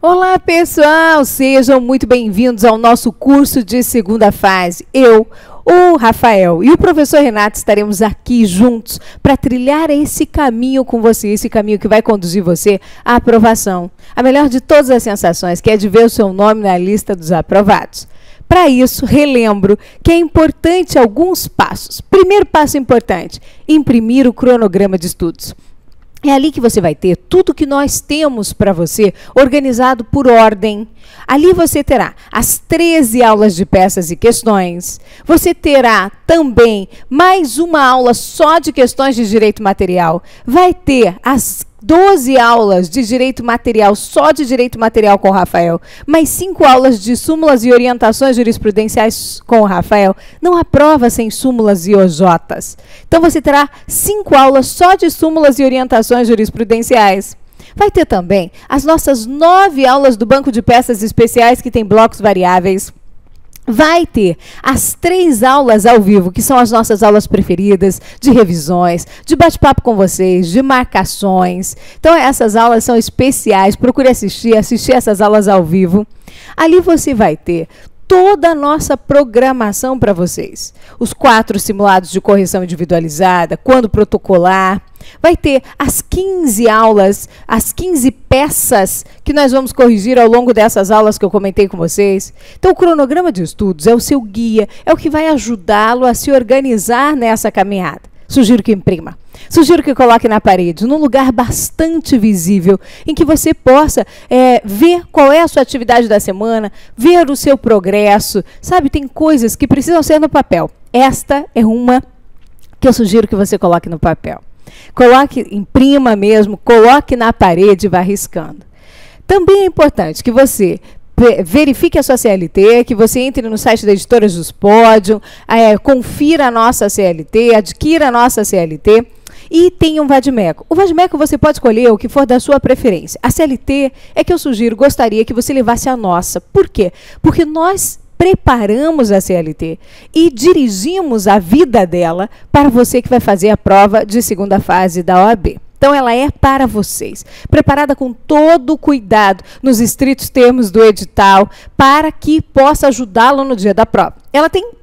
Olá, pessoal! Sejam muito bem-vindos ao nosso curso de segunda fase. Eu, o Rafael e o professor Renato estaremos aqui juntos para trilhar esse caminho com você, esse caminho que vai conduzir você à aprovação. A melhor de todas as sensações, que é de ver o seu nome na lista dos aprovados. Para isso, relembro que é importante alguns passos. Primeiro passo importante, imprimir o cronograma de estudos. É ali que você vai ter tudo que nós temos para você, organizado por ordem. Ali você terá as 13 aulas de peças e questões. Você terá também mais uma aula só de questões de direito material. Vai ter as 12 aulas de direito material, só de direito material com o Rafael, mais 5 aulas de súmulas e orientações jurisprudenciais com o Rafael. Não há prova sem súmulas e OJs. Então você terá 5 aulas só de súmulas e orientações jurisprudenciais. Vai ter também as nossas 9 aulas do banco de peças especiais que tem blocos variáveis. Vai ter as 3 aulas ao vivo, que são as nossas aulas preferidas, de revisões, de bate-papo com vocês, de marcações. Então, essas aulas são especiais, procure assistir essas aulas ao vivo. Ali você vai ter toda a nossa programação para vocês. Os 4 simulados de correção individualizada, quando protocolar. Vai ter as 15 aulas, as 15 peças que nós vamos corrigir ao longo dessas aulas que eu comentei com vocês. Então, o cronograma de estudos é o seu guia, é o que vai ajudá-lo a se organizar nessa caminhada. Sugiro que imprima. Sugiro que coloque na parede, num lugar bastante visível, em que você possa ver qual é a sua atividade da semana, ver o seu progresso. Sabe, tem coisas que precisam ser no papel. Esta é uma que eu sugiro que você coloque no papel. Coloque, imprima mesmo, coloque na parede e vá riscando. Também é importante que você verifique a sua CLT, que você entre no site da Editora Juspódio, confira a nossa CLT, adquira a nossa CLT e tenha um vadimeco. O vadimeco você pode escolher o que for da sua preferência. A CLT é que eu sugiro, gostaria que você levasse a nossa. Por quê? Porque nós preparamos a CLT e dirigimos a vida dela para você que vai fazer a prova de segunda fase da OAB. Então, ela é para vocês, preparada com todo o cuidado, nos estritos termos do edital, para que possa ajudá-lo no dia da prova. Ela tem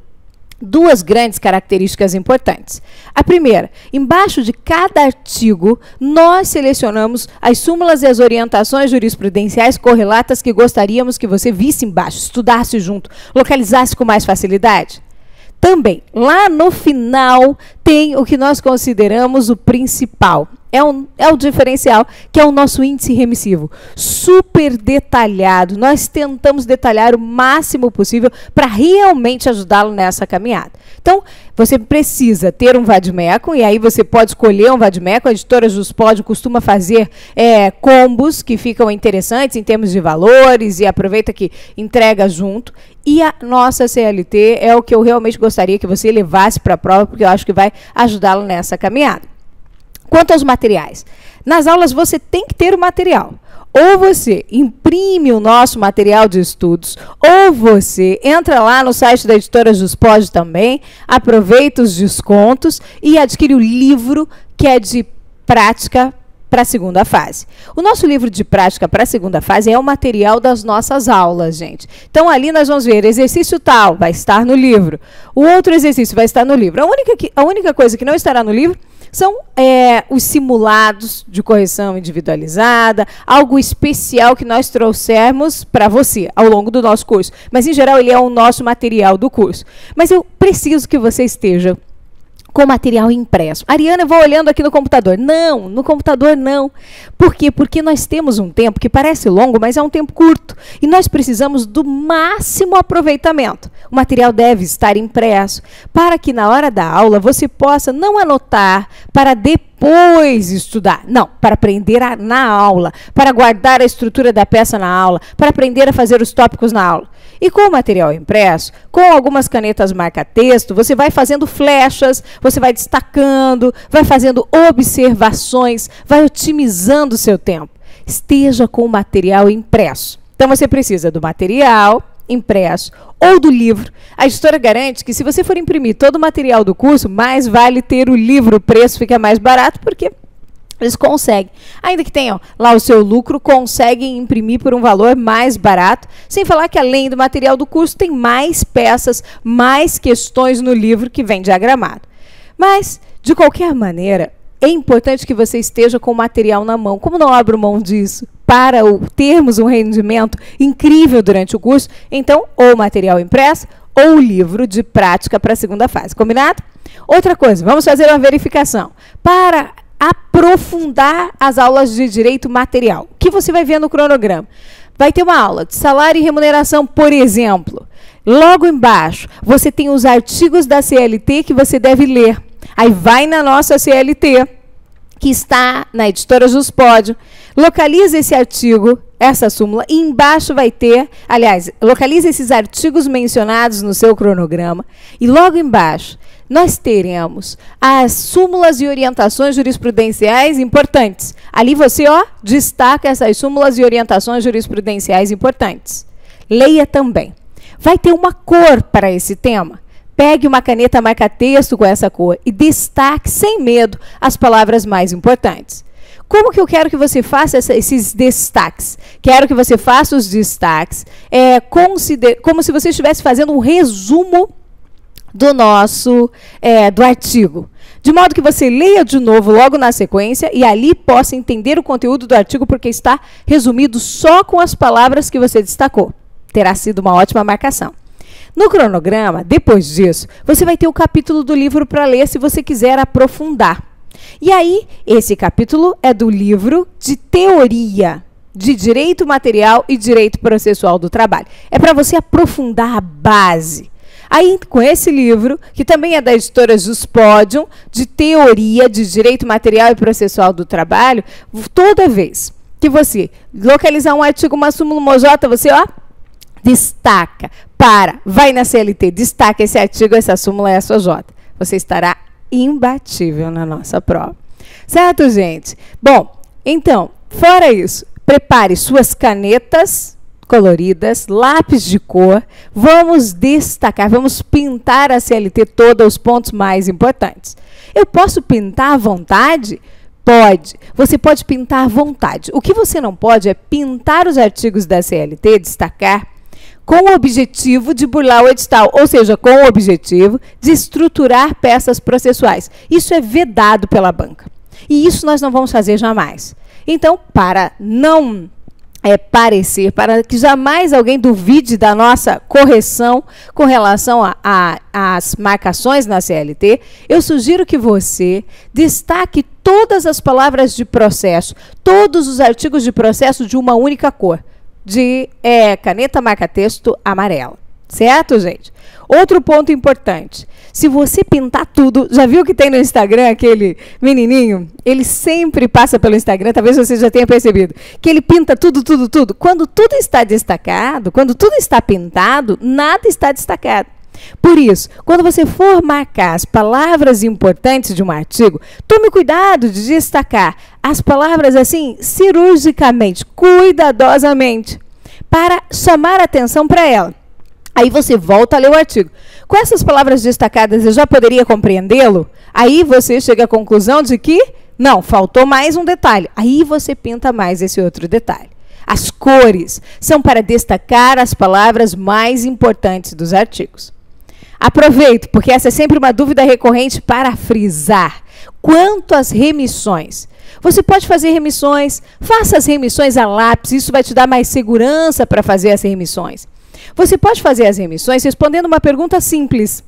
2 grandes características importantes. A primeira, embaixo de cada artigo, nós selecionamos as súmulas e as orientações jurisprudenciais correlatas que gostaríamos que você visse embaixo, estudasse junto, localizasse com mais facilidade. Também, lá no final, tem o que nós consideramos o principal. É o diferencial, que é o nosso índice remissivo. Super detalhado. Nós tentamos detalhar o máximo possível para realmente ajudá-lo nessa caminhada. Então, você precisa ter um vadimeco, e aí você pode escolher um vadimeco. A Editora Juspódio costuma fazer combos que ficam interessantes em termos de valores, e aproveita que entrega junto. E a nossa CLT é o que eu realmente gostaria que você levasse para a prova, porque eu acho que vai ajudá-lo nessa caminhada. Quanto aos materiais, nas aulas você tem que ter o material. Ou você imprime o nosso material de estudos, ou você entra lá no site da Editora Juspódio também, aproveita os descontos e adquire o livro que é de prática para a segunda fase. O nosso livro de prática para a segunda fase é o material das nossas aulas, gente. Então, ali nós vamos ver exercício tal, vai estar no livro. O outro exercício vai estar no livro. A única coisa que não estará no livro são os simulados de correção individualizada, algo especial que nós trouxemos para você ao longo do nosso curso. Mas, em geral, ele é o nosso material do curso. Mas eu preciso que você esteja com material impresso. Ariana, eu vou olhando aqui no computador. Não, no computador não. Por quê? Porque nós temos um tempo que parece longo, mas é um tempo curto. E nós precisamos do máximo aproveitamento. O material deve estar impresso para que na hora da aula você possa não anotar para depois estudar. Não, para aprender na aula, para guardar a estrutura da peça na aula, para aprender a fazer os tópicos na aula. E com o material impresso, com algumas canetas marca-texto, você vai fazendo flechas, você vai destacando, vai fazendo observações, vai otimizando o seu tempo. Esteja com o material impresso. Então, você precisa do material impresso ou do livro. A editora garante que, se você for imprimir todo o material do curso, mais vale ter o livro, o preço fica mais barato, porque Eles conseguem, ainda que tenham lá o seu lucro, conseguem imprimir por um valor mais barato, sem falar que além do material do curso, tem mais peças, mais questões no livro que vem diagramado. Mas, de qualquer maneira, é importante que você esteja com o material na mão. Como não abro mão disso para termos um rendimento incrível durante o curso, então, ou material impresso, ou o livro de prática para a segunda fase. Combinado? Outra coisa, vamos fazer uma verificação. Para aprofundar as aulas de direito material, o que você vai ver no cronograma? Vai ter uma aula de salário e remuneração, por exemplo. Logo embaixo, você tem os artigos da CLT que você deve ler. Aí vai na nossa CLT, que está na editora Juspódio, localiza esse artigo, essa súmula, e embaixo vai ter, aliás, localiza esses artigos mencionados no seu cronograma, e logo embaixo nós teremos as súmulas e orientações jurisprudenciais importantes. Ali você, destaca essas súmulas e orientações jurisprudenciais importantes. Leia também. Vai ter uma cor para esse tema. Pegue uma caneta marca-texto com essa cor e destaque, sem medo, as palavras mais importantes. Como que eu quero que você faça esses destaques? Quero que você faça os destaques como se você estivesse fazendo um resumo do artigo. De modo que você leia de novo logo na sequência e ali possa entender o conteúdo do artigo, porque está resumido só com as palavras que você destacou. Terá sido uma ótima marcação. No cronograma, depois disso, você vai ter o capítulo do livro para ler se você quiser aprofundar. E aí, esse capítulo é do livro de teoria de direito material e direito processual do trabalho. É para você aprofundar a base. Aí, com esse livro, que também é da editora Juspódio, de teoria de direito material e processual do trabalho, toda vez que você localizar um artigo, uma súmula, uma OJ, você, destaca, vai na CLT, destaca esse artigo, essa súmula e essa OJ. Você estará imbatível na nossa prova. Certo, gente? Bom, então, fora isso, prepare suas canetas coloridas, lápis de cor, vamos destacar, vamos pintar a CLT toda, os pontos mais importantes. Eu posso pintar à vontade? Pode. Você pode pintar à vontade. O que você não pode é pintar os artigos da CLT, destacar, com o objetivo de burlar o edital, ou seja, com o objetivo de estruturar peças processuais. Isso é vedado pela banca. E isso nós não vamos fazer jamais. Então, para não para que jamais alguém duvide da nossa correção com relação às marcações na CLT, eu sugiro que você destaque todas as palavras de processo, todos os artigos de processo de uma única cor, de caneta marca-texto amarela. Certo, gente? Outro ponto importante. Se você pintar tudo, já viu que tem no Instagram aquele menininho? Ele sempre passa pelo Instagram, talvez você já tenha percebido, que ele pinta tudo, tudo, tudo. Quando tudo está destacado, quando tudo está pintado, nada está destacado. Por isso, quando você for marcar as palavras importantes de um artigo, tome cuidado de destacar as palavras assim, cirurgicamente, cuidadosamente, para chamar atenção para ela. Aí você volta a ler o artigo. Com essas palavras destacadas, eu já poderia compreendê-lo? Aí você chega à conclusão de que, não, faltou mais um detalhe. Aí você pinta mais esse outro detalhe. As cores são para destacar as palavras mais importantes dos artigos. Aproveito, porque essa é sempre uma dúvida recorrente para frisar. Quanto às remissões, você pode fazer remissões, faça as remissões a lápis, isso vai te dar mais segurança para fazer as remissões. Você pode fazer as remissões respondendo uma pergunta simples.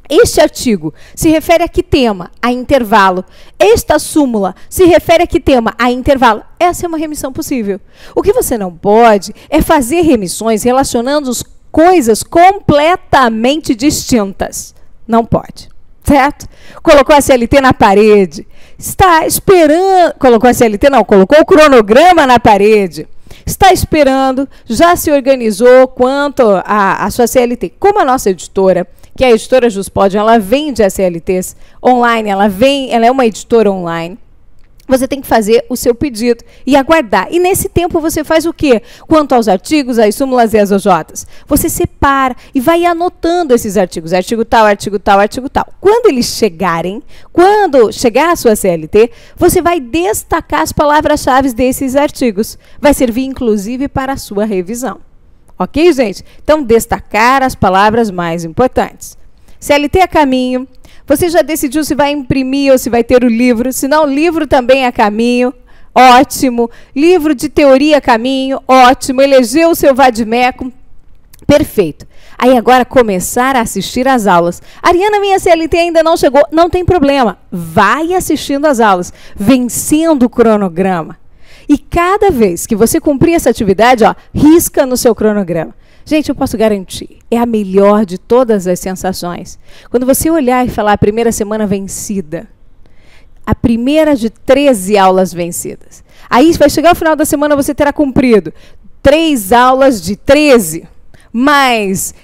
Este artigo se refere a que tema? A intervalo. Esta súmula se refere a que tema? A intervalo. Essa é uma remissão possível. O que você não pode é fazer remissões relacionando coisas completamente distintas. Não pode. Certo? Colocou a CLT na parede. Está esperando... Colocou a CLT? Não, colocou o cronograma na parede. Está esperando, já se organizou quanto à sua CLT. Como a nossa editora, que é a editora Juspódio, ela vende as CLTs online, ela é uma editora online. você tem que fazer o seu pedido e aguardar. E nesse tempo você faz o quê? Quanto aos artigos, às súmulas e às OJs? Você separa e vai anotando esses artigos. Artigo tal, artigo tal, artigo tal. Quando eles chegarem, quando chegar a sua CLT, você vai destacar as palavras-chave desses artigos. Vai servir, inclusive, para a sua revisão. Ok, gente? Então, destacar as palavras mais importantes. CLT a caminho. Você já decidiu se vai imprimir ou se vai ter o livro? Se não, livro também a caminho. Ótimo. Livro de teoria a caminho. Ótimo. Elegeu o seu vadimeco. Perfeito. Aí agora começar a assistir às aulas. Ariana, minha CLT ainda não chegou. Não tem problema. Vai assistindo às aulas. Vencendo o cronograma. E cada vez que você cumprir essa atividade, ó, risca no seu cronograma. Gente, eu posso garantir, é a melhor de todas as sensações. Quando você olhar e falar a primeira semana vencida, a primeira de 13 aulas vencidas. Aí vai chegar o final da semana, você terá cumprido 3 aulas de 13, mais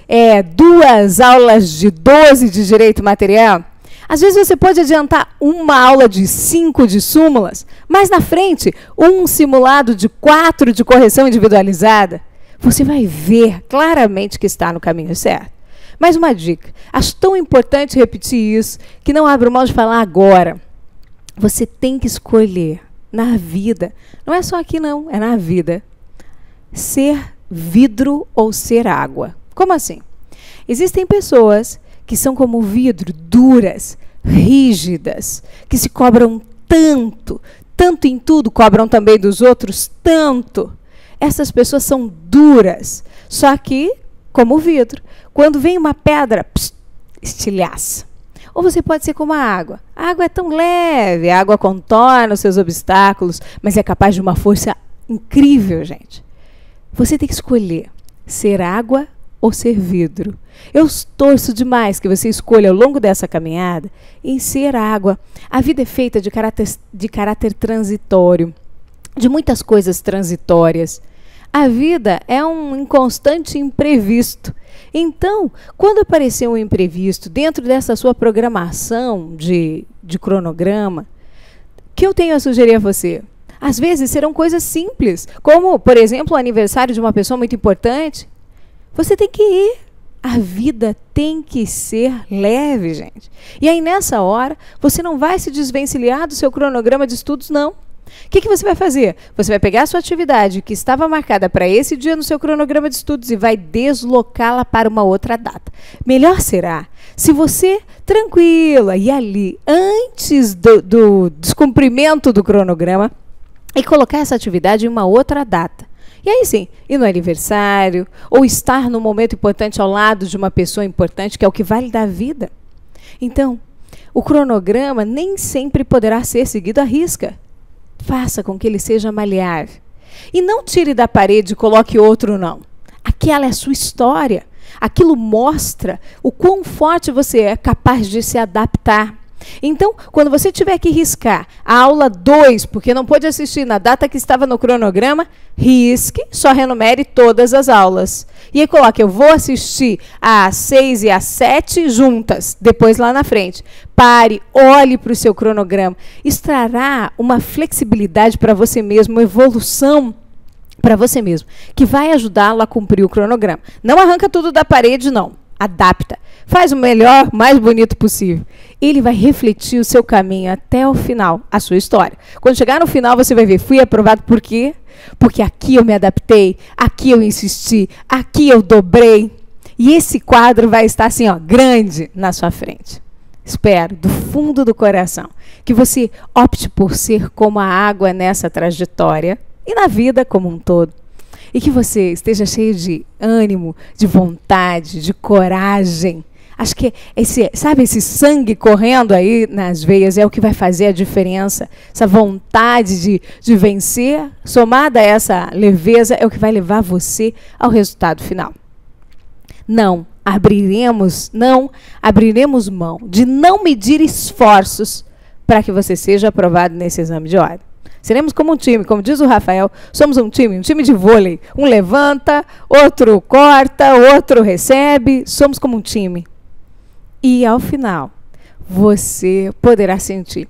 2 aulas de 12 de direito material. Às vezes você pode adiantar uma aula de 5 de súmulas, mais na frente, um simulado de 4 de correção individualizada. Você vai ver claramente que está no caminho certo. Mais uma dica. Acho tão importante repetir isso, que não abro mão de falar agora. Você tem que escolher na vida, não é só aqui não, é na vida, ser vidro ou ser água. Como assim? Existem pessoas que são como vidro, duras, rígidas, que se cobram tanto, tanto em tudo, cobram também dos outros tanto. Essas pessoas são duras, só que como vidro. Quando vem uma pedra, estilhaça. Ou você pode ser como a água. A água é tão leve, a água contorna os seus obstáculos, mas é capaz de uma força incrível, gente. Você tem que escolher ser água ou ser vidro. Eu torço demais que você escolha ao longo dessa caminhada em ser água. A vida é feita de caráter transitório, de muitas coisas transitórias. A vida é um inconstante imprevisto. Então, quando aparecer um imprevisto dentro dessa sua programação de cronograma, o que eu tenho a sugerir a você? Às vezes serão coisas simples, como, por exemplo, o aniversário de uma pessoa muito importante. Você tem que ir. A vida tem que ser leve, gente. E aí, nessa hora, você não vai se desvencilhar do seu cronograma de estudos, não. O que você vai fazer? Você vai pegar a sua atividade que estava marcada para esse dia no seu cronograma de estudos e vai deslocá-la para uma outra data. Melhor será se você, tranquila, e ali, antes do descumprimento do cronograma, e colocar essa atividade em uma outra data. E aí sim, ir no aniversário, ou estar num momento importante ao lado de uma pessoa importante, que é o que vale da vida. Então, o cronograma nem sempre poderá ser seguido à risca. Faça com que ele seja maleável. E não tire da parede e coloque outro, não. Aquela é a sua história. Aquilo mostra o quão forte você é capaz de se adaptar. Então, quando você tiver que riscar a aula 2, porque não pôde assistir na data que estava no cronograma, risque, só renumere todas as aulas. E aí coloque, eu vou assistir às 6 e às 7 juntas, depois lá na frente. Pare, olhe para o seu cronograma. Isso trará uma flexibilidade para você mesmo, uma evolução para você mesmo, que vai ajudá-lo a cumprir o cronograma. Não arranca tudo da parede, não. Adapta. Faz o melhor, mais bonito possível. Ele vai refletir o seu caminho até o final, a sua história. Quando chegar no final, você vai ver, fui aprovado por quê? Porque aqui eu me adaptei, aqui eu insisti, aqui eu dobrei. E esse quadro vai estar assim, ó, grande na sua frente. Espero, do fundo do coração, que você opte por ser como a água nessa trajetória e na vida como um todo. E que você esteja cheio de ânimo, de vontade, de coragem. Acho que esse sangue correndo aí nas veias é o que vai fazer a diferença. Essa vontade de vencer, somada a essa leveza, é o que vai levar você ao resultado final. Não abriremos mão de não medir esforços para que você seja aprovado nesse exame de ordem. Seremos como um time, como diz o Rafael, somos um time de vôlei. Um levanta, outro corta, outro recebe, somos como um time. E ao final, você poderá sentir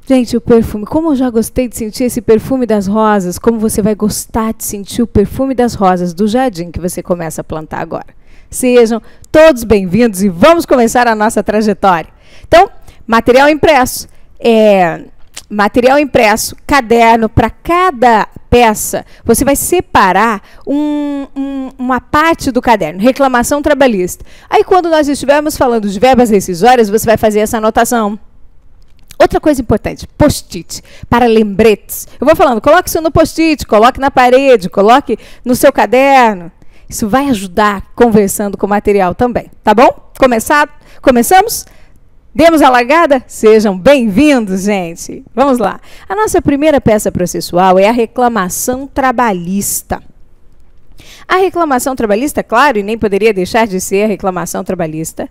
Gente, o perfume, como eu já gostei de sentir esse perfume das rosas, como você vai gostar de sentir o perfume das rosas do jardim que você começa a plantar agora. Sejam todos bem-vindos e vamos começar a nossa trajetória. Então, material impresso, caderno, para cada peça, você vai separar uma parte do caderno, reclamação trabalhista. Aí, quando nós estivermos falando de verbas rescisórias, você vai fazer essa anotação. Outra coisa importante, post-it, para lembretes. Eu vou falando, coloque isso no post-it, coloque na parede, coloque no seu caderno. Isso vai ajudar conversando com o material também, tá bom? Começamos? Demos a largada? Sejam bem-vindos, gente. Vamos lá. A nossa primeira peça processual é a reclamação trabalhista. A reclamação trabalhista, claro, e nem poderia deixar de ser a reclamação trabalhista,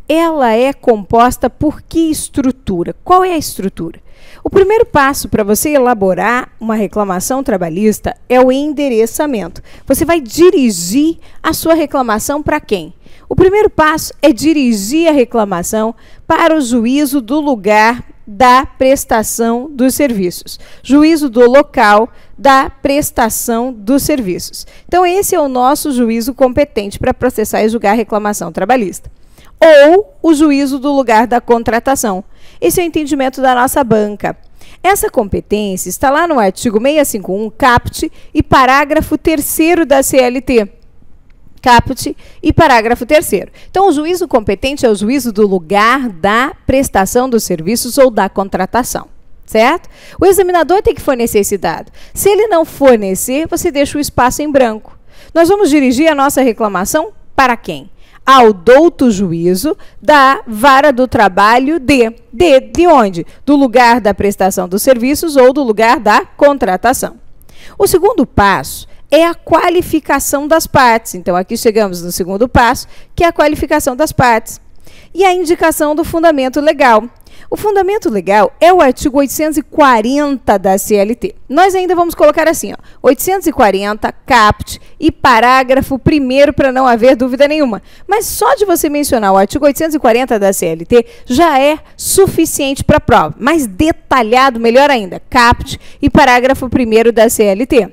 ela é composta por que estrutura? Qual é a estrutura? O primeiro passo para você elaborar uma reclamação trabalhista é o endereçamento. Você vai dirigir a sua reclamação para quem? O primeiro passo é dirigir a reclamação para o juízo do lugar da prestação dos serviços. Juízo do local da prestação dos serviços. Então, esse é o nosso juízo competente para processar e julgar a reclamação trabalhista. Ou o juízo do lugar da contratação. Esse é o entendimento da nossa banca. Essa competência está lá no artigo 651, caput e parágrafo 3º da CLT. Caput e parágrafo 3º. Então, o juízo competente é o juízo do lugar da prestação dos serviços ou da contratação, certo? O examinador tem que fornecer esse dado. Se ele não fornecer, você deixa o espaço em branco. Nós vamos dirigir a nossa reclamação para quem? Ao douto juízo da vara do trabalho de onde? Do lugar da prestação dos serviços ou do lugar da contratação. O segundo passo é a qualificação das partes. Então, aqui chegamos no segundo passo, que é a qualificação das partes. E a indicação do fundamento legal. O fundamento legal é o artigo 840 da CLT. Nós ainda vamos colocar assim, ó, 840, caput e parágrafo 1º, para não haver dúvida nenhuma. Mas só de você mencionar o artigo 840 da CLT já é suficiente para a prova. Mais detalhado, melhor ainda, caput e parágrafo 1º da CLT.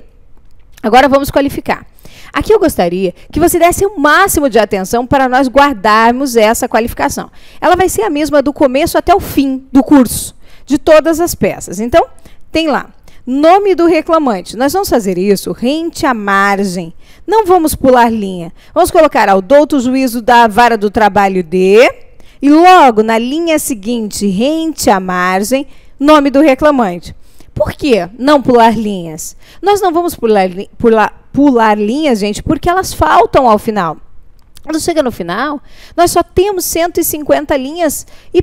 Agora vamos qualificar. Aqui eu gostaria que você desse o máximo de atenção para nós guardarmos essa qualificação. Ela vai ser a mesma do começo até o fim do curso, de todas as peças. Então, tem lá, nome do reclamante. Nós vamos fazer isso rente à margem. Não vamos pular linha. Vamos colocar ao douto juízo da vara do trabalho de, e logo na linha seguinte, rente à margem, nome do reclamante. Por que não pular linhas? Nós não vamos pular linhas, gente, porque elas faltam ao final. Quando chega no final, nós só temos 150 linhas e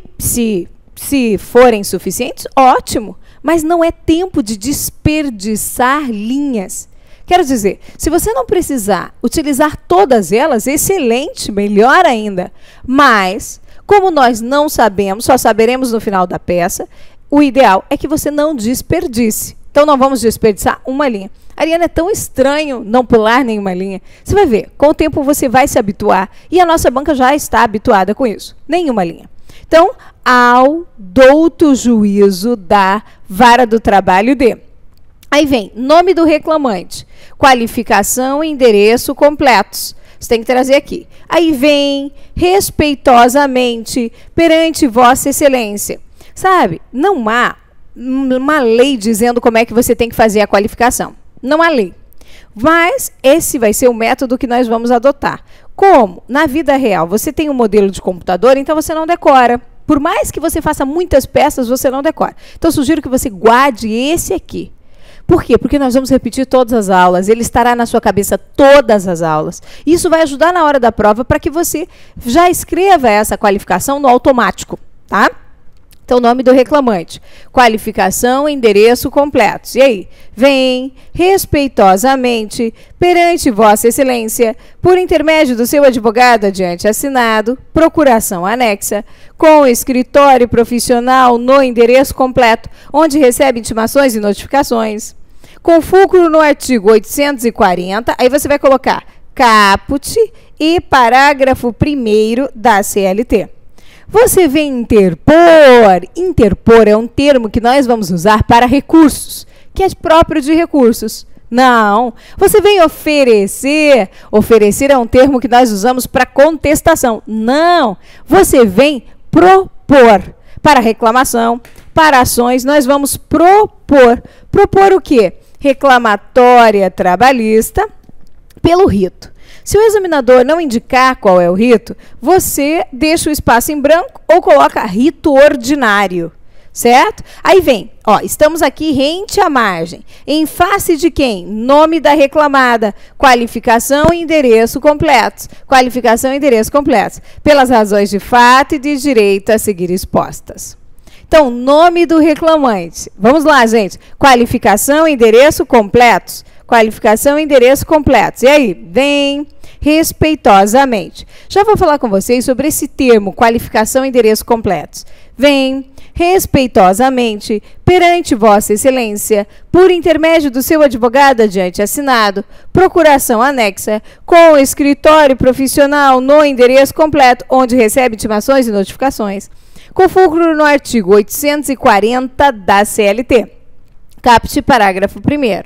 se forem suficientes, ótimo. Mas não é tempo de desperdiçar linhas. Quero dizer, se você não precisar utilizar todas elas, excelente, melhor ainda. Mas, como nós não sabemos, só saberemos no final da peça, o ideal é que você não desperdice. Então, não vamos desperdiçar uma linha. Ariana, é tão estranho não pular nenhuma linha. Você vai ver, com o tempo você vai se habituar. E a nossa banca já está habituada com isso. Nenhuma linha. Então, ao douto juízo da vara do trabalho de. Aí vem, nome do reclamante, qualificação e endereço completos. Você tem que trazer aqui. Aí vem, respeitosamente, perante Vossa Excelência. Sabe, não há uma lei dizendo como é que você tem que fazer a qualificação. Não há lei. Mas esse vai ser o método que nós vamos adotar. Como, na vida real, você tem um modelo de computador, então você não decora. Por mais que você faça muitas peças, você não decora. Então, sugiro que você guarde esse aqui. Por quê? Porque nós vamos repetir todas as aulas, ele estará na sua cabeça todas as aulas. Isso vai ajudar na hora da prova para que você já escreva essa qualificação no automático, tá? Então, nome do reclamante, qualificação, endereço completos. E aí? Vem, respeitosamente, perante Vossa Excelência, por intermédio do seu advogado adiante assinado, procuração anexa, com escritório profissional no endereço completo, onde recebe intimações e notificações, com fulcro no artigo 840, aí você vai colocar caput e parágrafo 1º da CLT. Você vem interpor. Interpor é um termo que nós vamos usar para recursos, que é próprio de recursos. Não. Você vem oferecer. Oferecer é um termo que nós usamos para contestação. Não. Você vem propor. Para reclamação, para ações, nós vamos propor. Propor o quê? Reclamatória trabalhista pelo rito. Se o examinador não indicar qual é o rito, você deixa o espaço em branco ou coloca rito ordinário, certo? Aí vem, ó, estamos aqui rente à margem. Em face de quem? Nome da reclamada, qualificação e endereço completos. Qualificação e endereço completos, pelas razões de fato e de direito a seguir expostas. Então, nome do reclamante. Vamos lá, gente. Qualificação e endereço completos. Qualificação e endereço completos. E aí? Vem respeitosamente. Já vou falar com vocês sobre esse termo, qualificação e endereço completos. Vem respeitosamente perante Vossa Excelência, por intermédio do seu advogado adiante assinado, procuração anexa, com o escritório profissional no endereço completo, onde recebe intimações e notificações, com fulcro no artigo 840 da CLT. Caput parágrafo 1º.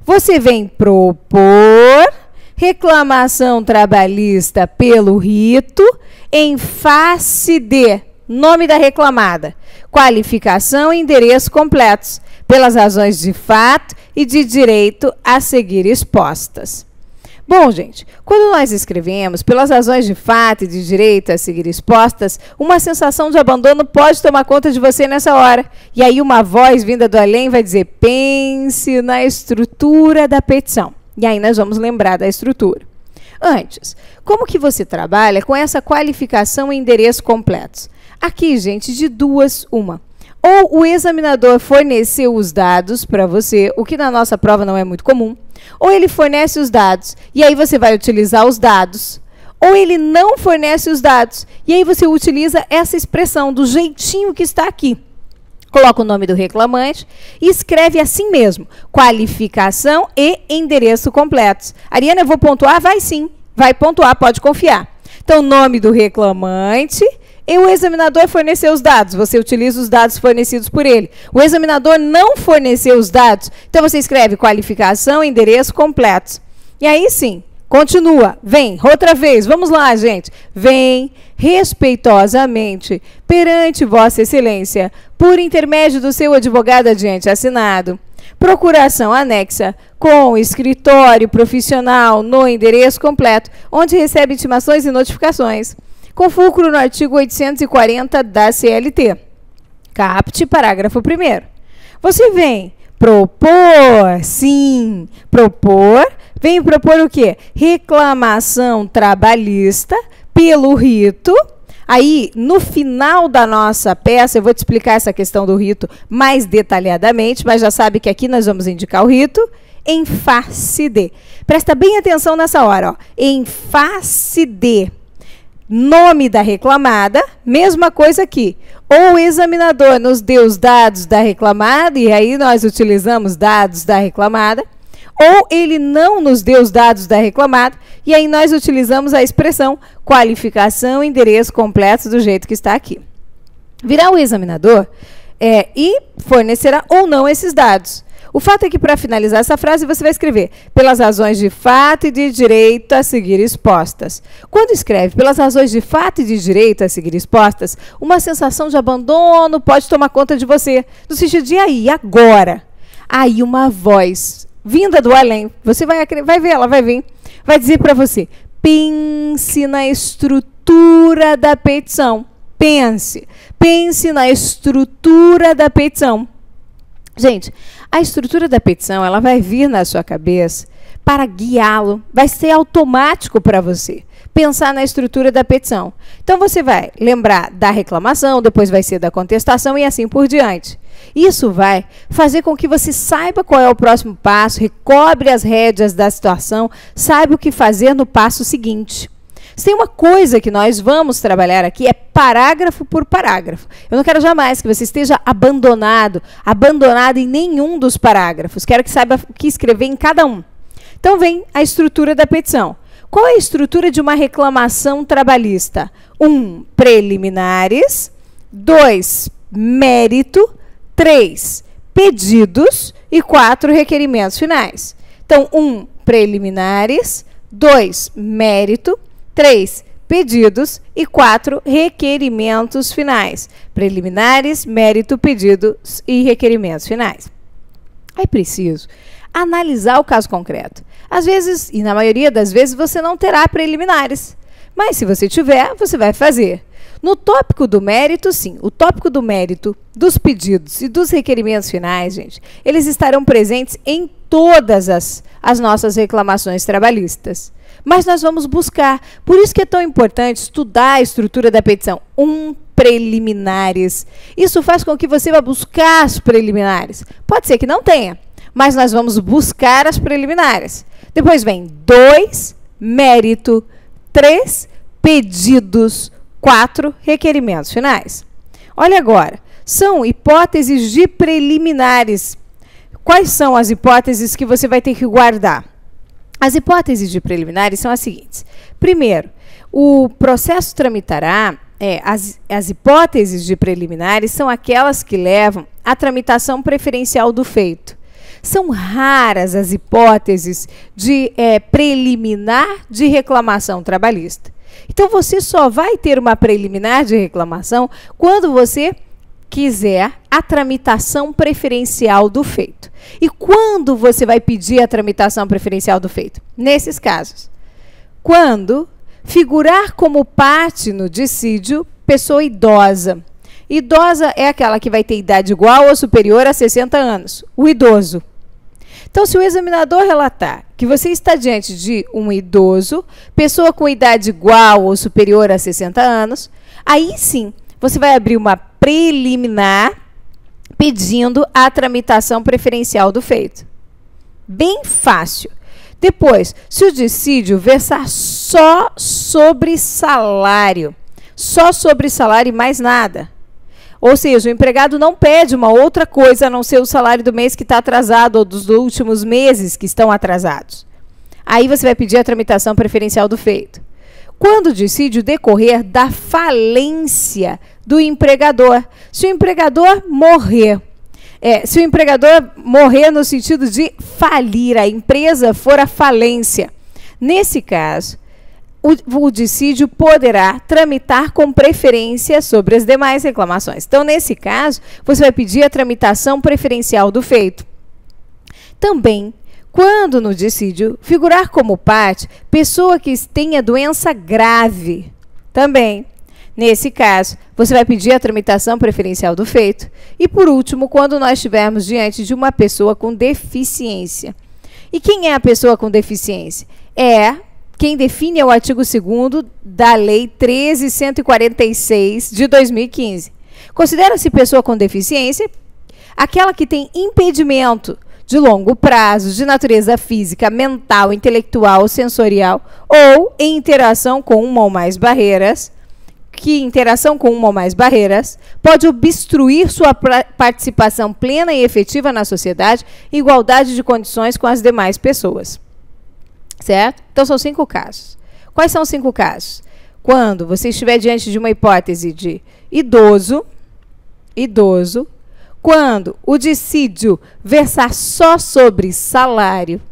Você vem propor reclamação trabalhista pelo rito em face de nome da reclamada, qualificação e endereço completos, pelas razões de fato e de direito a seguir expostas. Bom, gente, quando nós escrevemos pelas razões de fato e de direito a seguir expostas, uma sensação de abandono pode tomar conta de você nessa hora. E aí uma voz vinda do além vai dizer, pense na estrutura da petição. E aí nós vamos lembrar da estrutura. Antes, como que você trabalha com essa qualificação e endereço completos? Aqui, gente, de duas, uma. Ou o examinador forneceu os dados para você, o que na nossa prova não é muito comum, ou ele fornece os dados, e aí você vai utilizar os dados, ou ele não fornece os dados, e aí você utiliza essa expressão do jeitinho que está aqui. Coloca o nome do reclamante e escreve assim mesmo, qualificação e endereço completos. Ariana, eu vou pontuar? Vai sim, vai pontuar, pode confiar. Então, nome do reclamante... E o examinador forneceu os dados, você utiliza os dados fornecidos por ele. O examinador não forneceu os dados, então você escreve qualificação, endereço completos. E aí sim, continua, vem, outra vez, vamos lá, gente. Vem respeitosamente perante Vossa Excelência, por intermédio do seu advogado adiante assinado, procuração anexa com escritório profissional no endereço completo, onde recebe intimações e notificações, com fulcro no artigo 840 da CLT. Caput, parágrafo 1º. Você vem propor, sim, propor, vem propor o quê? Reclamação trabalhista pelo rito. Aí, no final da nossa peça, eu vou te explicar essa questão do rito mais detalhadamente, mas já sabe que aqui nós vamos indicar o rito em face de. Presta bem atenção nessa hora, ó. Em face de. Nome da reclamada, mesma coisa aqui. Ou o examinador nos deu os dados da reclamada, e aí nós utilizamos dados da reclamada, ou ele não nos deu os dados da reclamada, e aí nós utilizamos a expressão qualificação e endereço completo do jeito que está aqui. Virá o examinador e fornecerá ou não esses dados. O fato é que, para finalizar essa frase, você vai escrever pelas razões de fato e de direito a seguir expostas. Quando escreve pelas razões de fato e de direito a seguir expostas, uma sensação de abandono pode tomar conta de você, no sentido de aí, agora. Aí uma voz vinda do além, você vai ver, ela vai vir, vai dizer para você, pense na estrutura da petição. Pense na estrutura da petição. Gente, a estrutura da petição, ela vai vir na sua cabeça para guiá-lo, vai ser automático para você pensar na estrutura da petição. Então, você vai lembrar da reclamação, depois vai ser da contestação e assim por diante. Isso vai fazer com que você saiba qual é o próximo passo, recobre as rédeas da situação, saiba o que fazer no passo seguinte. Se tem uma coisa que nós vamos trabalhar aqui, é parágrafo por parágrafo. Eu não quero jamais que você esteja abandonado em nenhum dos parágrafos. Quero que saiba o que escrever em cada um. Então, vem a estrutura da petição. Qual é a estrutura de uma reclamação trabalhista? 1, preliminares. 2, mérito. 3, pedidos. E 4, requerimentos finais. Então, 1, preliminares. 2, mérito. 3, pedidos. E 4, requerimentos finais. Preliminares, mérito, pedidos e requerimentos finais. É preciso analisar o caso concreto. Às vezes, e na maioria das vezes, você não terá preliminares. Mas se você tiver, você vai fazer. No tópico do mérito, sim. O tópico do mérito, dos pedidos e dos requerimentos finais, gente, eles estarão presentes em todas as nossas reclamações trabalhistas. Mas nós vamos buscar. Por isso que é tão importante estudar a estrutura da petição. 1, preliminares. Isso faz com que você vá buscar as preliminares. Pode ser que não tenha, mas nós vamos buscar as preliminares. Depois vem 2, mérito. 3, pedidos. 4, requerimentos finais. Olha agora, são hipóteses de preliminares. Quais são as hipóteses que você vai ter que guardar? As hipóteses de preliminares são as seguintes. Primeiro, o processo tramitará, as hipóteses de preliminares são aquelas que levam à tramitação preferencial do feito. São raras as hipóteses de preliminar de reclamação trabalhista. Então, você só vai ter uma preliminar de reclamação quando você quiser a tramitação preferencial do feito. E quando você vai pedir a tramitação preferencial do feito? Nesses casos. Quando figurar como parte no dissídio pessoa idosa. Idosa é aquela que vai ter idade igual ou superior a 60 anos. O idoso. Então, se o examinador relatar que você está diante de um idoso, pessoa com idade igual ou superior a 60 anos, aí sim, você vai abrir uma preliminar pedindo a tramitação preferencial do feito. Bem fácil. Depois, se o dissídio versar só sobre salário e mais nada, ou seja, o empregado não pede uma outra coisa a não ser o salário do mês que está atrasado ou dos últimos meses que estão atrasados. Aí você vai pedir a tramitação preferencial do feito. Quando o dissídio decorrer da falência do empregador. Se o empregador morrer, no sentido de falir, a empresa for à falência, nesse caso, o dissídio poderá tramitar com preferência sobre as demais reclamações. Então, nesse caso, você vai pedir a tramitação preferencial do feito. Também, quando no dissídio figurar como parte pessoa que tenha doença grave, também, nesse caso, você vai pedir a tramitação preferencial do feito. E, por último, quando nós estivermos diante de uma pessoa com deficiência. E quem é a pessoa com deficiência? Quem define é o artigo 2º da Lei 13.146 de 2015. Considera-se pessoa com deficiência aquela que tem impedimento de longo prazo, de natureza física, mental, intelectual ou sensorial, ou em interação com uma ou mais barreiras, pode obstruir sua participação plena e efetiva na sociedade em igualdade de condições com as demais pessoas. Certo? Então, são 5 casos. Quais são os 5 casos? Quando você estiver diante de uma hipótese de idoso, quando o dissídio versar só sobre salário,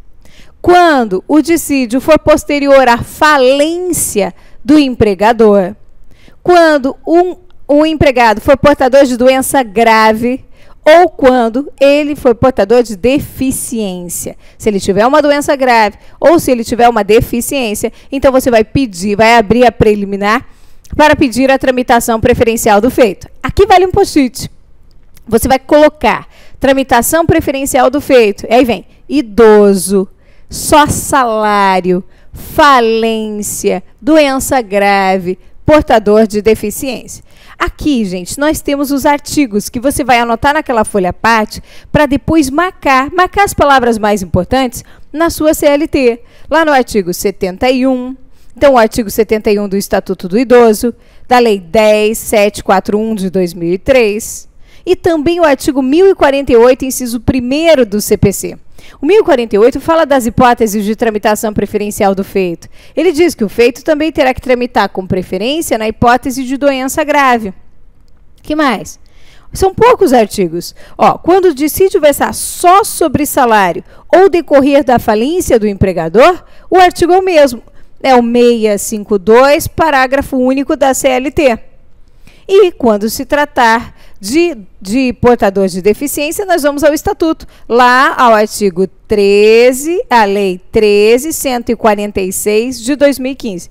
quando o dissídio for posterior à falência do empregador, quando o empregado for portador de doença grave, ou quando ele for portador de deficiência. Se ele tiver uma doença grave ou se ele tiver uma deficiência, então você vai abrir a preliminar para pedir a tramitação preferencial do feito. Aqui vale um post-it. Você vai colocar tramitação preferencial do feito. E aí vem idoso, só salário, falência, doença grave, portador de deficiência. Aqui, gente, nós temos os artigos que você vai anotar naquela folha à parte para depois marcar as palavras mais importantes na sua CLT. Lá no artigo 71, então o artigo 71 do Estatuto do Idoso, da Lei 10.741 de 2003, e também o artigo 1048, inciso 1º do CPC. O 1048 fala das hipóteses de tramitação preferencial do feito. Ele diz que o feito também terá que tramitar com preferência na hipótese de doença grave. Que mais? São poucos artigos. Quando o dissídio versar só sobre salário ou decorrer da falência do empregador, o artigo é o mesmo. É o 652, parágrafo único da CLT. E quando se tratar de portador de deficiência, nós vamos ao Estatuto, lá ao artigo 13, a Lei 13.146 de 2015.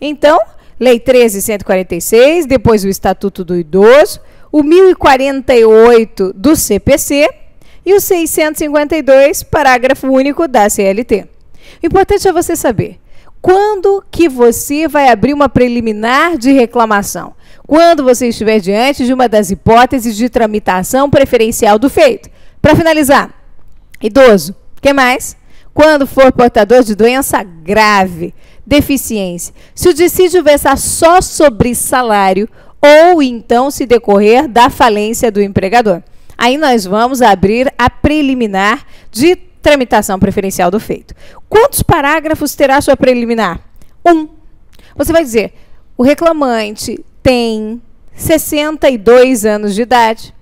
Então, Lei 13.146, depois o Estatuto do Idoso, o 1048 do CPC e o 652, parágrafo único da CLT. O importante é você saber quando que você vai abrir uma preliminar de reclamação. Quando você estiver diante de uma das hipóteses de tramitação preferencial do feito. Para finalizar, idoso, o que mais? Quando for portador de doença grave, deficiência, se o dissídio versar só sobre salário ou então se decorrer da falência do empregador. Aí nós vamos abrir a preliminar de tramitação preferencial do feito. Quantos parágrafos terá sua preliminar? 1. Você vai dizer, o reclamante tem 62 anos de idade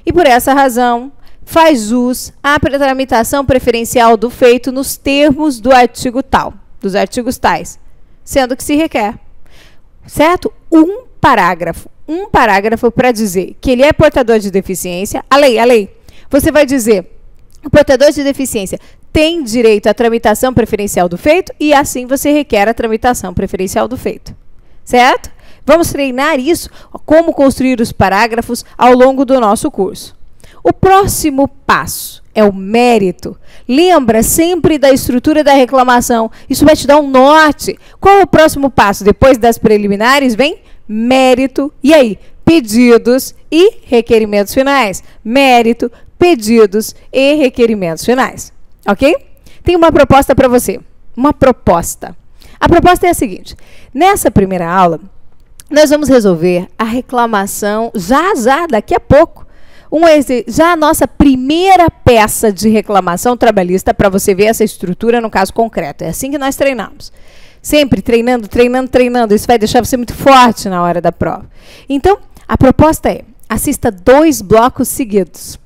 e, por essa razão, faz jus à tramitação preferencial do feito nos termos do artigo tal, dos artigos tais, sendo que se requer, certo? Um parágrafo para dizer que ele é portador de deficiência. A lei. Você vai dizer, o portador de deficiência tem direito à tramitação preferencial do feito e, assim, você requer a tramitação preferencial do feito, certo? Vamos treinar isso, como construir os parágrafos ao longo do nosso curso. O próximo passo é o mérito. Lembra sempre da estrutura da reclamação. Isso vai te dar um norte. Qual é o próximo passo? Depois das preliminares, vem mérito. E aí? Pedidos e requerimentos finais. Mérito, pedidos e requerimentos finais. Ok? Tem uma proposta para você. Uma proposta. A proposta é a seguinte. Nessa primeira aula, nós vamos resolver a reclamação já, daqui a pouco. Já a nossa primeira peça de reclamação trabalhista, para você ver essa estrutura no caso concreto. É assim que nós treinamos. Sempre treinando. Isso vai deixar você muito forte na hora da prova. Então, a proposta é, assista 2 blocos seguidos.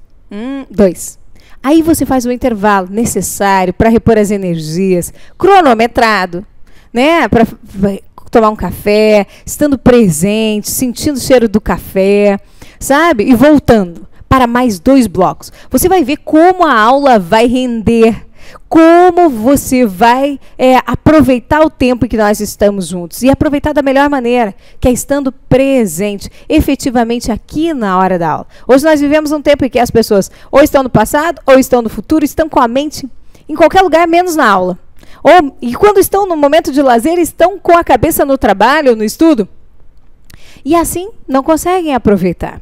2. Aí você faz o intervalo necessário para repor as energias, cronometrado, né? Para tomar um café, estando presente, sentindo o cheiro do café, sabe? E voltando para mais 2 blocos. Você vai ver como a aula vai render, como você vai aproveitar o tempo em que nós estamos juntos e aproveitar da melhor maneira, que é estando presente, efetivamente aqui na hora da aula. Hoje nós vivemos um tempo em que as pessoas ou estão no passado ou estão no futuro, estão com a mente em qualquer lugar, menos na aula. E quando estão no momento de lazer, estão com a cabeça no trabalho, no estudo. E assim, não conseguem aproveitar.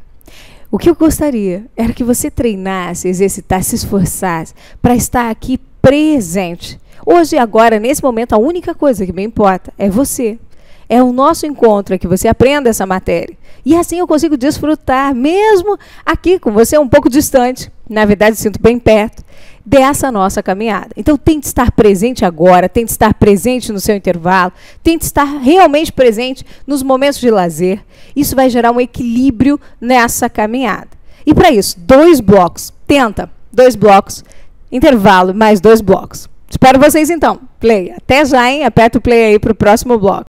O que eu gostaria era que você treinasse, exercitasse, se esforçasse para estar aqui presente. Hoje, agora, nesse momento, a única coisa que me importa é você. É o nosso encontro, é que você aprenda essa matéria. E assim eu consigo desfrutar, mesmo aqui com você um pouco distante. Na verdade, sinto bem perto dessa nossa caminhada. Então, tente estar presente agora, tente estar presente no seu intervalo, tente estar realmente presente nos momentos de lazer. Isso vai gerar um equilíbrio nessa caminhada. E para isso, 2 blocos. Tenta, 2 blocos, intervalo, mais 2 blocos. Espero vocês então. Play. Até já, hein? Aperta o play aí para o próximo bloco.